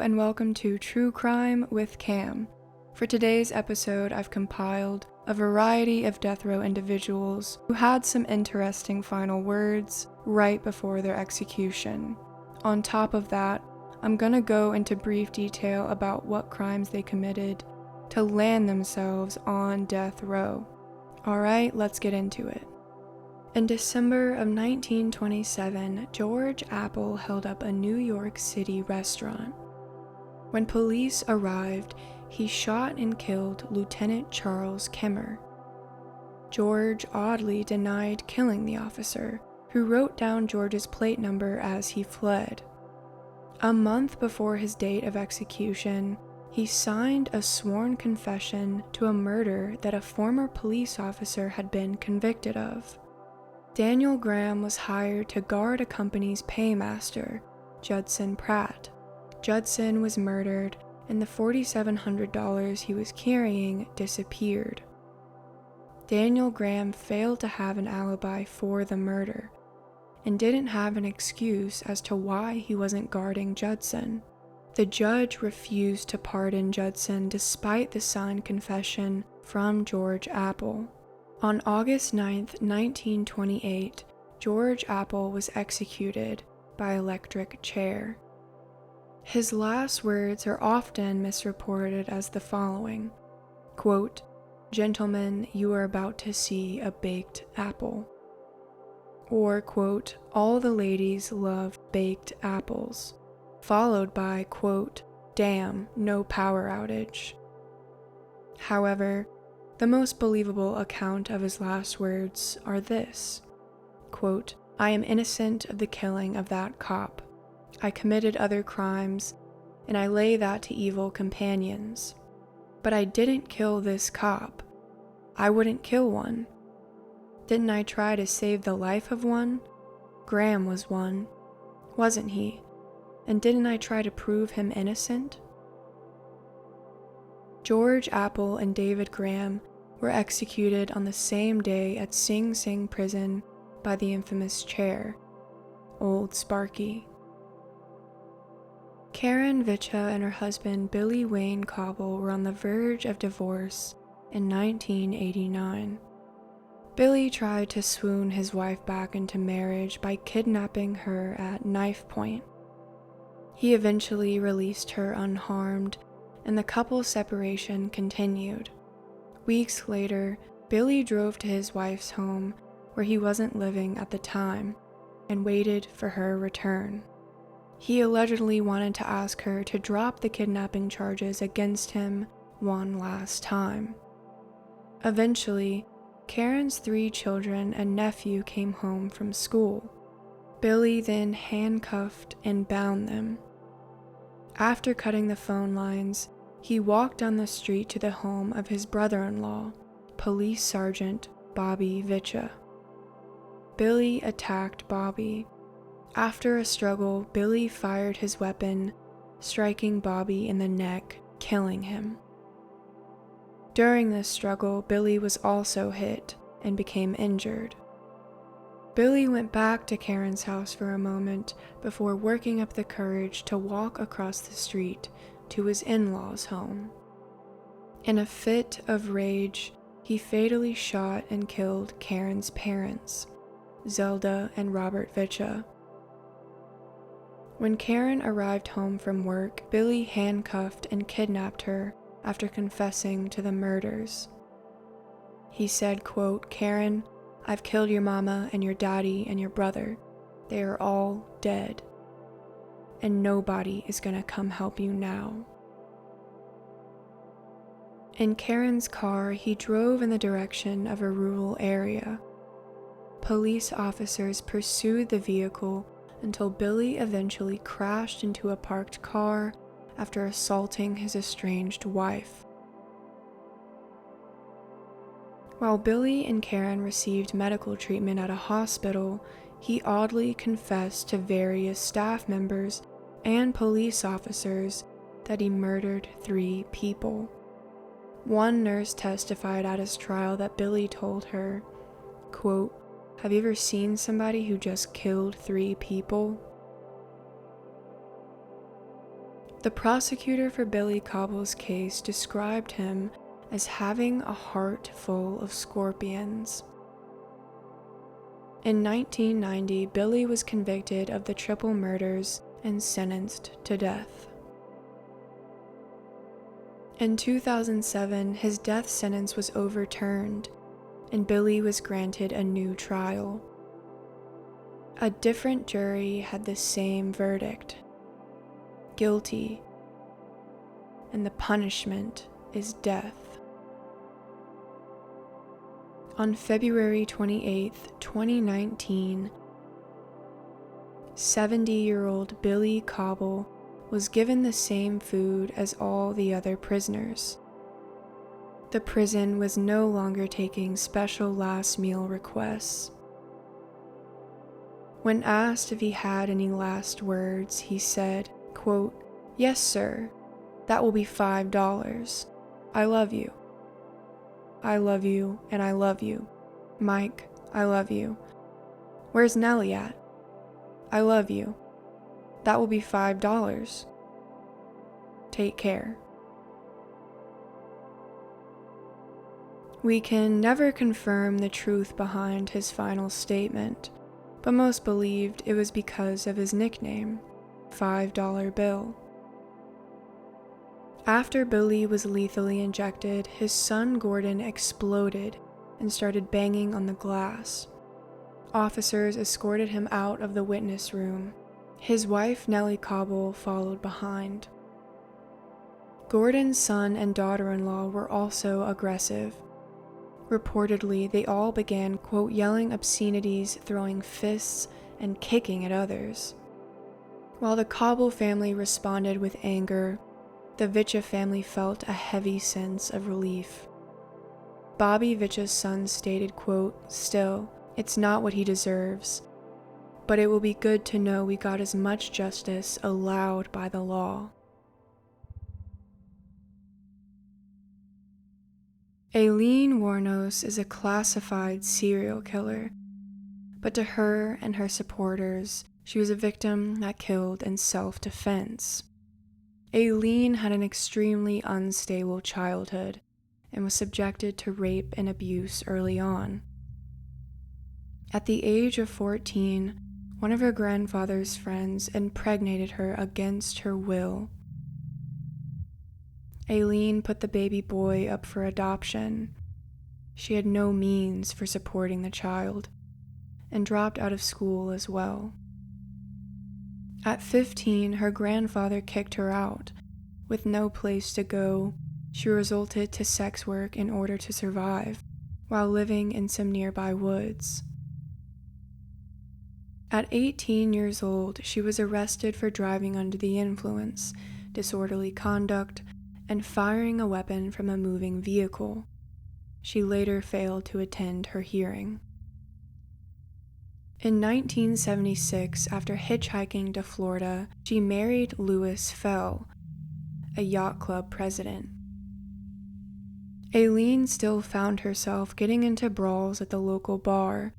and welcome to True Crime with Cam. For today's episode, I've compiled a variety of death row individuals who had some interesting final words right before their execution. On top of that, I'm gonna go into brief detail about what crimes they committed to land themselves on death row. Alright, let's get into it. In December of 1927, George Appel held up a New York City restaurant. When police arrived, he shot and killed Lieutenant Charles Kimmer. George oddly denied killing the officer, who wrote down George's plate number as he fled. A month before his date of execution, he signed a sworn confession to a murder that a former police officer had been convicted of. Daniel Graham was hired to guard a company's paymaster, Judson Pratt. Judson was murdered, and the $4,700 he was carrying disappeared. Daniel Graham failed to have an alibi for the murder, and didn't have an excuse as to why he wasn't guarding Judson. The judge refused to pardon Judson despite the signed confession from George Appel. On August 9, 1928, George Appel was executed by electric chair. His last words are often misreported as the following, quote, "Gentlemen, you are about to see a baked apple." Or, quote, "All the ladies love baked apples," followed by, quote, "Damn, no power outage." However, the most believable account of his last words are this, quote, "I am innocent of the killing of that cop. I committed other crimes, and I lay that to evil companions. But I didn't kill this cop. I wouldn't kill one. Didn't I try to save the life of one? Graham was one, wasn't he? And didn't I try to prove him innocent?" George Appel and David Graham were executed on the same day at Sing Sing Prison by the infamous chair, Old Sparky. Karen Vicha and her husband Billie Wayne Cobel were on the verge of divorce in 1989. Billie tried to swoon his wife back into marriage by kidnapping her at knife point. He eventually released her unharmed, and the couple's separation continued. Weeks later, Billie drove to his wife's home, where he wasn't living at the time, and waited for her return. He allegedly wanted to ask her to drop the kidnapping charges against him one last time. Eventually, Karen's 3 children and nephew came home from school. Billie then handcuffed and bound them. After cutting the phone lines, he walked down the street to the home of his brother-in-law, Police Sergeant Bobby Vicha. Billie attacked Bobby. After a struggle, Billie fired his weapon, striking Bobby in the neck, killing him. During this struggle, Billie was also hit and became injured. Billie went back to Karen's house for a moment before working up the courage to walk across the street to his in-laws' home. In a fit of rage, he fatally shot and killed Karen's parents, Zelda and Robert Vicha. When Karen arrived home from work, Billie handcuffed and kidnapped her after confessing to the murders. He said, quote, "Karen, I've killed your mama and your daddy and your brother. They are all dead. And nobody is gonna come help you now." In Karen's car, he drove in the direction of a rural area. Police officers pursued the vehicle until Billie eventually crashed into a parked car after assaulting his estranged wife. While Billie and Karen received medical treatment at a hospital, he oddly confessed to various staff members and police officers that he murdered 3 people. One nurse testified at his trial that Billie told her, quote, "Have you ever seen somebody who just killed 3 people?" The prosecutor for Billie Cobel's case described him as having a heart full of scorpions. In 1990, Billie was convicted of the triple murders and sentenced to death. In 2007, his death sentence was overturned, and Billie was granted a new trial. A different jury had the same verdict: guilty, and the punishment is death. On February 28, 2019, 70-year-old Billie Cobel was given the same food as all the other prisoners. The prison was no longer taking special last meal requests. When asked if he had any last words, he said, quote, "Yes, sir. That will be $5. I love you. I love you, and I love you. Mike, I love you. Where's Nellie at? I love you. That will be $5. Take care." We can never confirm the truth behind his final statement, but most believed it was because of his nickname, $5 Bill. After Billie was lethally injected, his son Gordon exploded and started banging on the glass. Officers escorted him out of the witness room. His wife, Nellie Cobel, followed behind. Gordon's son and daughter-in-law were also aggressive. Reportedly, they all began, quote, yelling obscenities, throwing fists, and kicking at others. While the Cobel family responded with anger, the Vicha family felt a heavy sense of relief. Bobby Vicha's son stated, quote, "Still, it's not what he deserves, but it will be good to know we got as much justice allowed by the law." Aileen Wuornos is a classified serial killer, but to her and her supporters, she was a victim that killed in self-defense. Aileen had an extremely unstable childhood and was subjected to rape and abuse early on. At the age of 14, one of her grandfather's friends impregnated her against her will. Aileen put the baby boy up for adoption. She had no means for supporting the child and dropped out of school as well. At 15, her grandfather kicked her out. With no place to go, she resorted to sex work in order to survive, while living in some nearby woods. At 18 years old, she was arrested for driving under the influence, disorderly conduct, and firing a weapon from a moving vehicle. She later failed to attend her hearing. In 1976, after hitchhiking to Florida, she married Louis Fell, a yacht club president. Aileen still found herself getting into brawls at the local bar,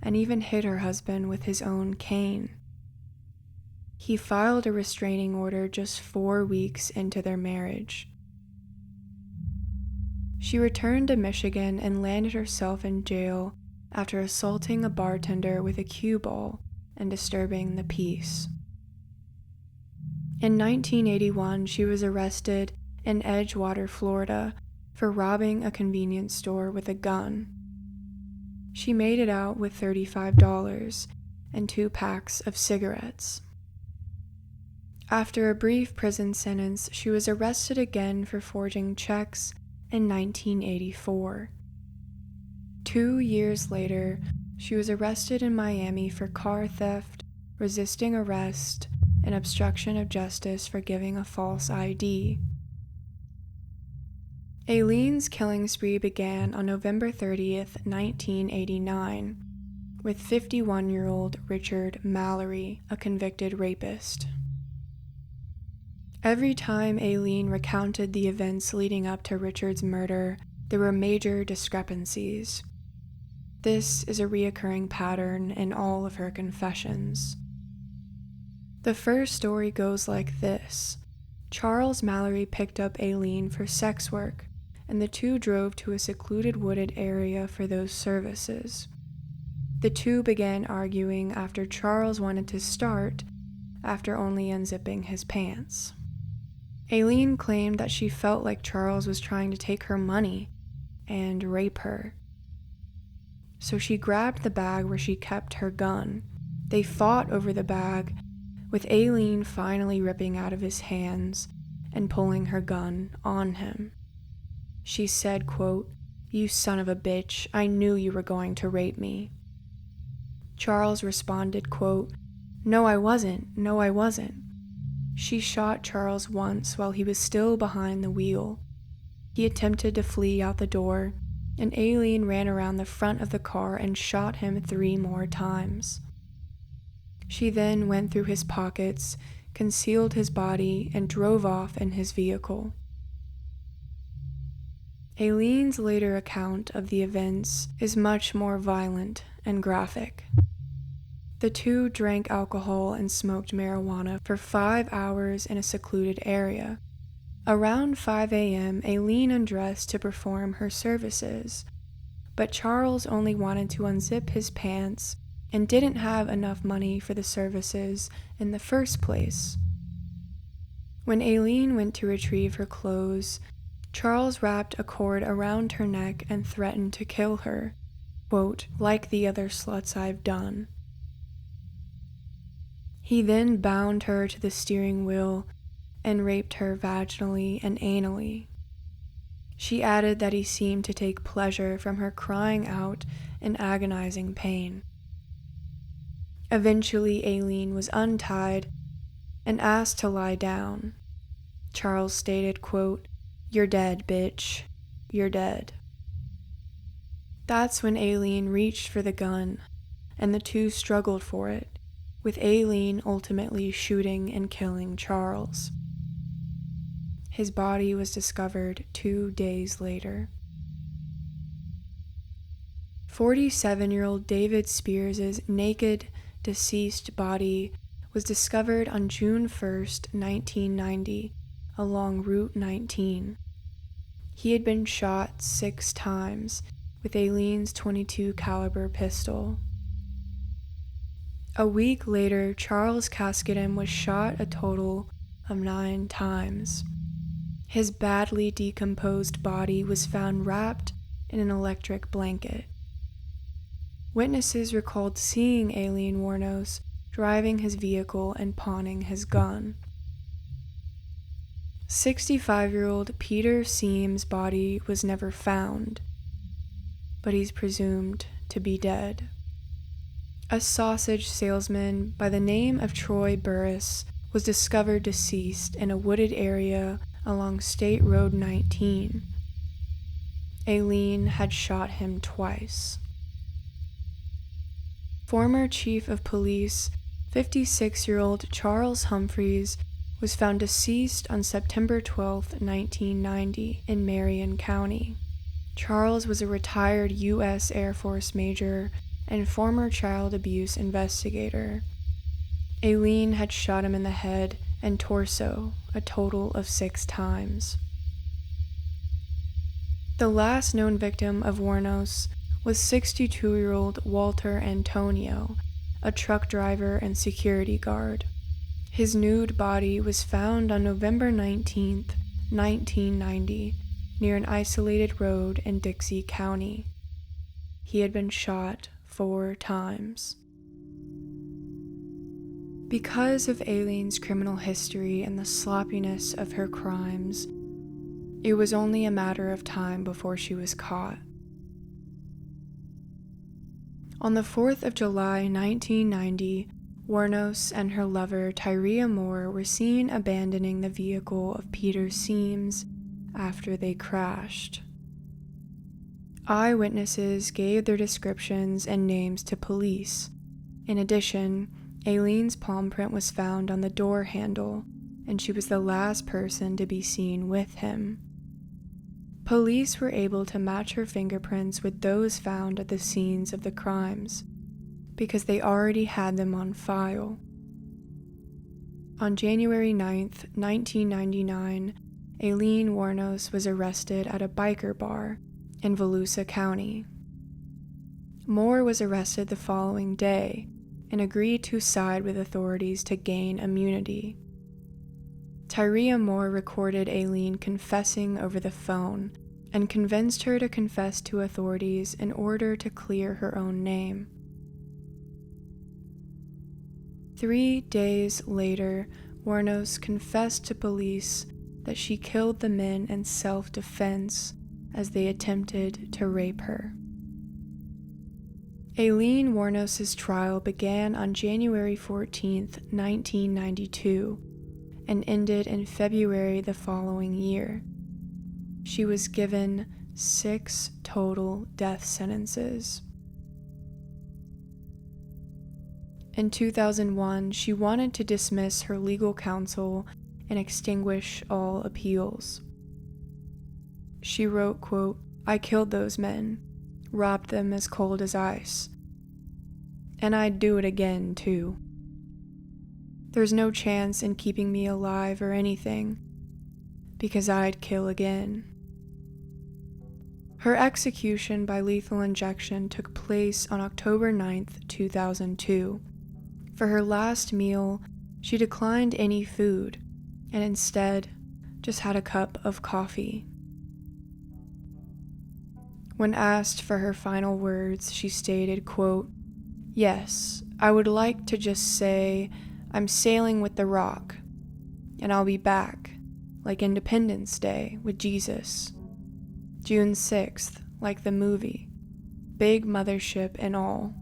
and even hit her husband with his own cane. He filed a restraining order just 4 weeks into their marriage. She returned to Michigan and landed herself in jail after assaulting a bartender with a cue ball and disturbing the peace. In 1981, she was arrested in Edgewater, Florida, for robbing a convenience store with a gun. She made it out with $35 and 2 packs of cigarettes. After a brief prison sentence, she was arrested again for forging checks in 1984. 2 years later, she was arrested in Miami for car theft, resisting arrest, and obstruction of justice for giving a false ID. Aileen's killing spree began on November 30th, 1989, with 51-year-old Richard Mallory, a convicted rapist. Every time Aileen recounted the events leading up to Richard's murder, there were major discrepancies. This is a reoccurring pattern in all of her confessions. The first story goes like this. Charles Mallory picked up Aileen for sex work, and the two drove to a secluded wooded area for those services. The two began arguing after Charles wanted to start after only unzipping his pants. Aileen claimed that she felt like Charles was trying to take her money and rape her. So she grabbed the bag where she kept her gun. They fought over the bag, with Aileen finally ripping out of his hands and pulling her gun on him. She said, quote, "You son of a bitch, I knew you were going to rape me." Charles responded, quote, No, I wasn't. She shot Charles once while he was still behind the wheel. He attempted to flee out the door, and Aileen ran around the front of the car and shot him 3 more times. She then went through his pockets, concealed his body, and drove off in his vehicle. Aileen's later account of the events is much more violent and graphic. The two drank alcohol and smoked marijuana for 5 hours in a secluded area. Around 5 a.m., Aileen undressed to perform her services, but Charles only wanted to unzip his pants and didn't have enough money for the services in the first place. When Aileen went to retrieve her clothes, Charles wrapped a cord around her neck and threatened to kill her, quote, "like the other sluts I've done." He then bound her to the steering wheel and raped her vaginally and anally. She added that he seemed to take pleasure from her crying out in agonizing pain. Eventually, Aileen was untied and asked to lie down. Charles stated, quote, "You're dead, bitch. You're dead." That's when Aileen reached for the gun, and the two struggled for it, with Aileen ultimately shooting and killing Charles. His body was discovered 2 days later. 47-year-old David Spears' naked, deceased body was discovered on June 1st, 1990, along Route 19. He had been shot 6 times with Aileen's .22 caliber pistol. A week later, Charles Caskedem was shot a total of 9 times. His badly decomposed body was found wrapped in an electric blanket. Witnesses recalled seeing Aileen Wuornos driving his vehicle and pawning his gun. 65-year-old Peter Seam's body was never found, but he's presumed to be dead. A sausage salesman by the name of Troy Burris was discovered deceased in a wooded area along State Road 19. Aileen had shot him twice. Former Chief of Police, 56-year-old Charles Humphreys, was found deceased on September 12, 1990, in Marion County. Charles was a retired U.S. Air Force major and former child abuse investigator. Aileen had shot him in the head and torso a total of 6 times. The last known victim of Wuornos was 62-year-old Walter Antonio, a truck driver and security guard. His nude body was found on November 19, 1990, near an isolated road in Dixie County. He had been shot 4 times. Because of Aileen's criminal history and the sloppiness of her crimes, it was only a matter of time before she was caught. On the 4th of July, 1990, Wuornos and her lover, Tyria Moore, were seen abandoning the vehicle of Peter Seams after they crashed. Eyewitnesses gave their descriptions and names to police. In addition, Aileen's palm print was found on the door handle, and she was the last person to be seen with him. Police were able to match her fingerprints with those found at the scenes of the crimes, because they already had them on file. On January 9th, 1999, Aileen Wuornos was arrested at a biker bar in Volusia County. Moore was arrested the following day and agreed to side with authorities to gain immunity. Tyria Moore recorded Aileen confessing over the phone and convinced her to confess to authorities in order to clear her own name. 3 days later, Wuornos confessed to police that she killed the men in self-defense as they attempted to rape her. Aileen Wuornos' trial began on January 14, 1992, and ended in February the following year. She was given 6 total death sentences. In 2001, she wanted to dismiss her legal counsel and extinguish all appeals. She wrote, quote, "I killed those men, robbed them as cold as ice. And I'd do it again, too. There's no chance in keeping me alive or anything, because I'd kill again." Her execution by lethal injection took place on October 9th, 2002. For her last meal, she declined any food and instead just had a cup of coffee. When asked for her final words, she stated, quote, "Yes, I would like to just say I'm sailing with the rock, and I'll be back, like Independence Day with Jesus. June 6th, like the movie, big mothership and all.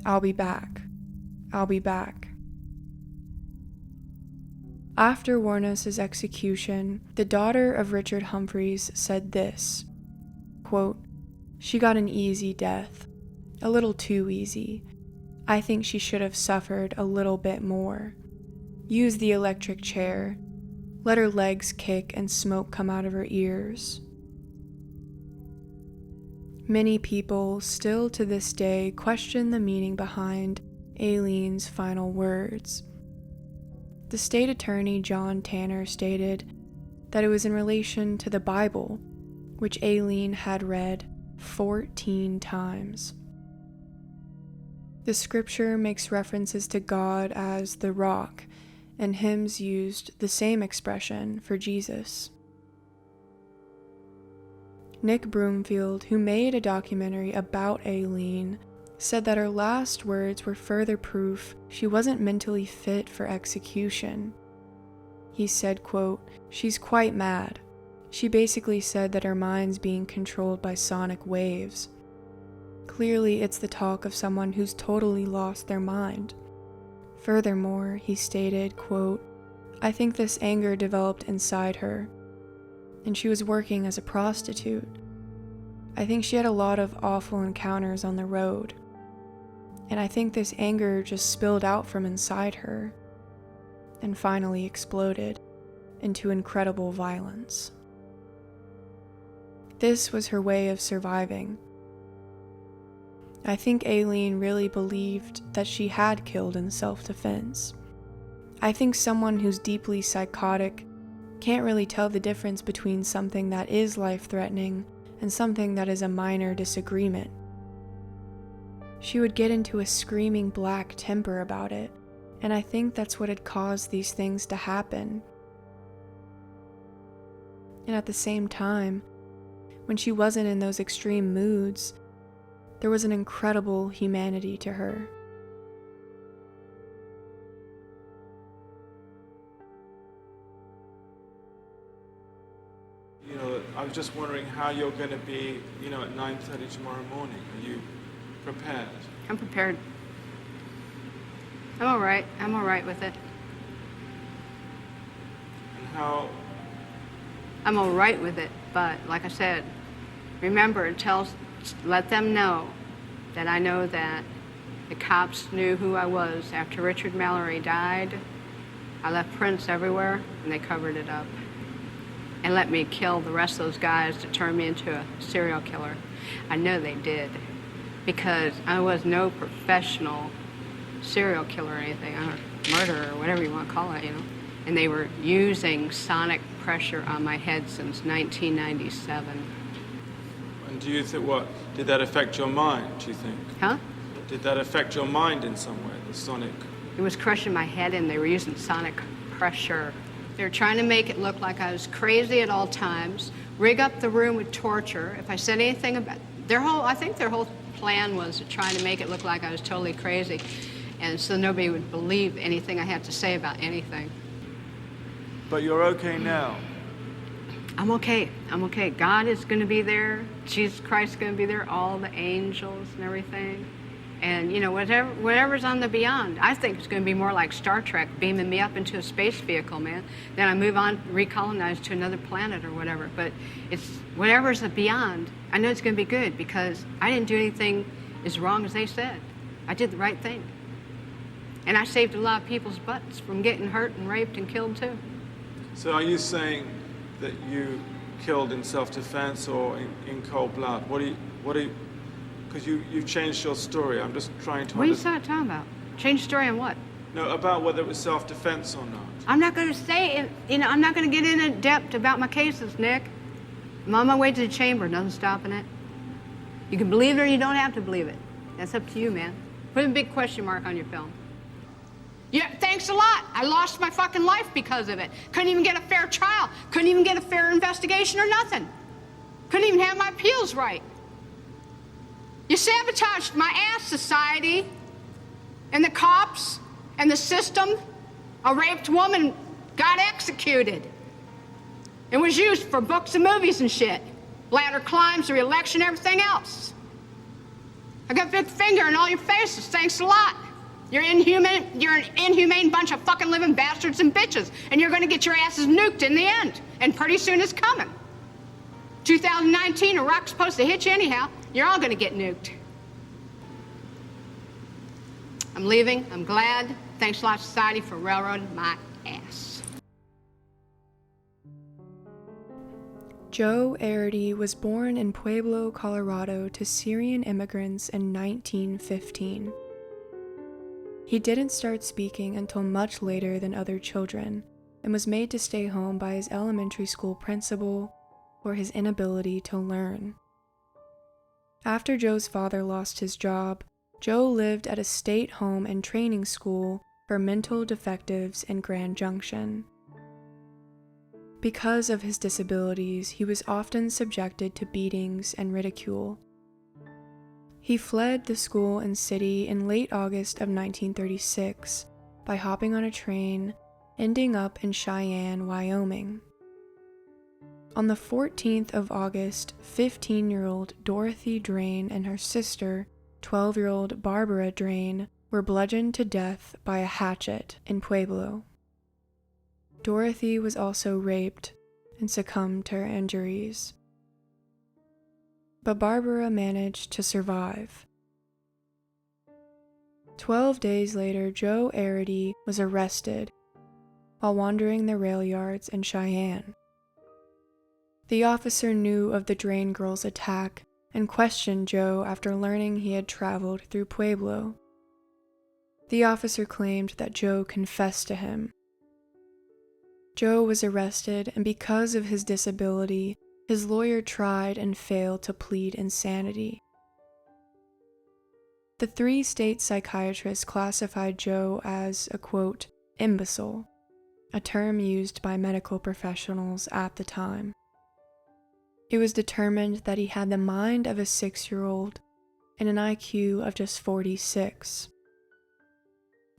I'll be back. I'll be back." After Wuornos' execution, the daughter of Richard Humphreys said this, quote, "She got an easy death, a little too easy. I think she should have suffered a little bit more. Use the electric chair, let her legs kick and smoke come out of her ears." Many people still to this day question the meaning behind Aileen's final words. The state attorney John Tanner stated that it was in relation to the Bible, which Aileen had read 14 times. The scripture makes references to God as the rock, and hymns used the same expression for Jesus. Nick Broomfield, who made a documentary about Aileen, said that her last words were further proof she wasn't mentally fit for execution. He said, quote, "She's quite mad. She basically said that her mind's being controlled by sonic waves. Clearly, it's the talk of someone who's totally lost their mind." Furthermore, he stated, quote, "I think this anger developed inside her, and she was working as a prostitute. I think she had a lot of awful encounters on the road, and I think this anger just spilled out from inside her, and finally exploded into incredible violence. This was her way of surviving. I think Aileen really believed that she had killed in self-defense. I think someone who's deeply psychotic can't really tell the difference between something that is life-threatening and something that is a minor disagreement. She would get into a screaming black temper about it, and I think that's what had caused these things to happen. And at the same time, when she wasn't in those extreme moods, there was an incredible humanity to her. I was just wondering how you're going to be, at 9:30 tomorrow morning. Are you prepared? I'm prepared. I'm all right. I'm all right with it. And how? I'm all right with it, but like I said, remember, let them know that I know that the cops knew who I was. After Richard Mallory died, I left prints everywhere, and they covered it up. And let me kill the rest of those guys to turn me into a serial killer. I know they did, because I was no professional serial killer or anything, or murderer, or whatever you want to call it, and they were using sonic pressure on my head since 1997. And do you think, did that affect your mind, do you think? Huh? Did that affect your mind in some way, the sonic? It was crushing my head, and they were using sonic pressure. They were trying to make it look like I was crazy at all times, rig up the room with torture. If I said anything about I think their whole plan was trying to make it look like I was totally crazy, and so nobody would believe anything I had to say about anything. But you're okay now. I'm okay. I'm okay. God is going to be there. Jesus Christ is going to be there. All the angels and everything. And, you know, whatever's on the beyond. I think it's going to be more like Star Trek, beaming me up into a space vehicle, man. Then I move on, recolonize to another planet or whatever. But it's whatever's the beyond. I know it's going to be good because I didn't do anything as wrong as they said. I did the right thing. And I saved a lot of people's butts from getting hurt and raped and killed, too. So are you saying that you killed in self-defense or in cold blood? What do you, because you changed your story. I'm just trying to What are you talking about? Change story on what? No, about whether it was self-defense or not. I'm not going to say it, I'm not going to get in depth about my cases, Nick. I'm on my way to the chamber, nothing stopping it. You can believe it or you don't have to believe it. That's up to you, man. Put a big question mark on your film. Yeah, thanks a lot. I lost my fucking life because of it. Couldn't even get a fair trial. Couldn't even get a fair investigation or nothing. Couldn't even have my appeals right. You sabotaged my ass, society, and the cops, and the system. A raped woman got executed. It was used for books and movies and shit. Ladder climbs, the re-election, everything else. I got a big finger in all your faces. Thanks a lot. You're an inhumane bunch of fucking living bastards and bitches, and you're gonna get your asses nuked in the end. And pretty soon it's coming. 2019, a rock's supposed to hit you anyhow. You're all gonna get nuked. I'm leaving. I'm glad. Thanks a lot, society, for railroading my ass. Joe Arridy was born in Pueblo, Colorado to Syrian immigrants in 1915. He didn't start speaking until much later than other children and was made to stay home by his elementary school principal for his inability to learn. After Joe's father lost his job, Joe lived at a state home and training school for mental defectives in Grand Junction. Because of his disabilities, he was often subjected to beatings and ridicule. He fled the school and city in late August of 1936 by hopping on a train, ending up in Cheyenne, Wyoming. On the 14th of August, 15-year-old Dorothy Drain and her sister, 12-year-old Barbara Drain, were bludgeoned to death by a hatchet in Pueblo. Dorothy was also raped and succumbed to her injuries. But Barbara managed to survive. 12 days later, Joe Arridy was arrested while wandering the rail yards in Cheyenne. The officer knew of the Drain girl's attack and questioned Joe after learning he had traveled through Pueblo. The officer claimed that Joe confessed to him. Joe was arrested, and because of his disability, his lawyer tried and failed to plead insanity. The 3 state psychiatrists classified Joe as a, quote, imbecile, a term used by medical professionals at the time. It was determined that he had the mind of a 6-year-old and an IQ of just 46.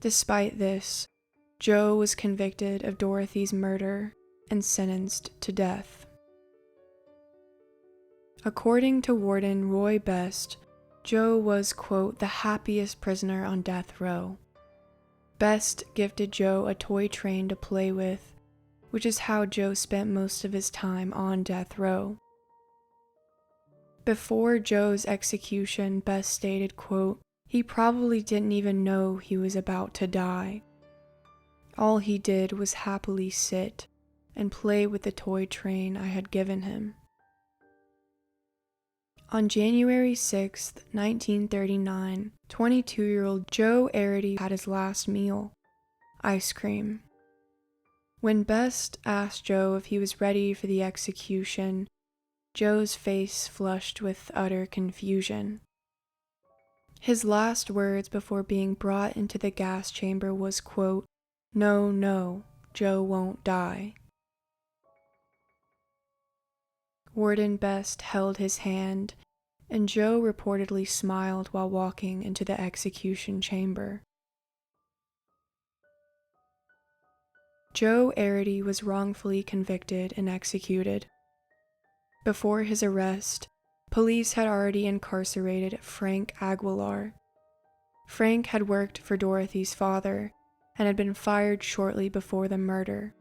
Despite this, Joe was convicted of Dorothy's murder and sentenced to death. According to Warden Roy Best, Joe was, quote, the happiest prisoner on death row. Best gifted Joe a toy train to play with, which is how Joe spent most of his time on death row. Before Joe's execution, Best stated, quote, he probably didn't even know he was about to die. All he did was happily sit and play with the toy train I had given him. On January 6, 1939, 22-year-old Joe Arridy had his last meal, ice cream. When Best asked Joe if he was ready for the execution, Joe's face flushed with utter confusion. His last words before being brought into the gas chamber was, quote, "No, no, Joe won't die." Warden Best held his hand, and Joe reportedly smiled while walking into the execution chamber. Joe Arridy was wrongfully convicted and executed. Before his arrest, police had already incarcerated Frank Aguilar. Frank had worked for Dorothy's father and had been fired shortly before the murder.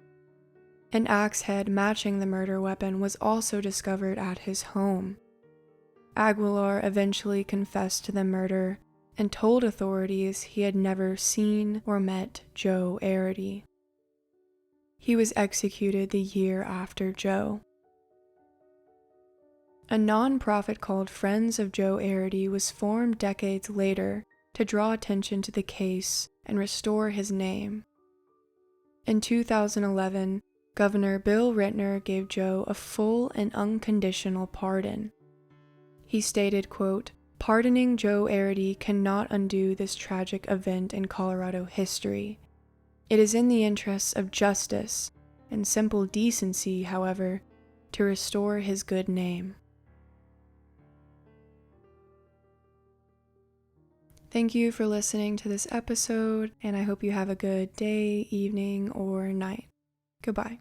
An axe head matching the murder weapon was also discovered at his home. Aguilar eventually confessed to the murder and told authorities he had never seen or met Joe Arridy. He was executed the year after Joe. A non-profit called Friends of Joe Arridy was formed decades later to draw attention to the case and restore his name. In 2011, Governor Bill Rittner gave Joe a full and unconditional pardon. He stated, quote, "Pardoning Joe Arridy cannot undo this tragic event in Colorado history. It is in the interests of justice and simple decency, however, to restore his good name." Thank you for listening to this episode, and I hope you have a good day, evening, or night. Goodbye.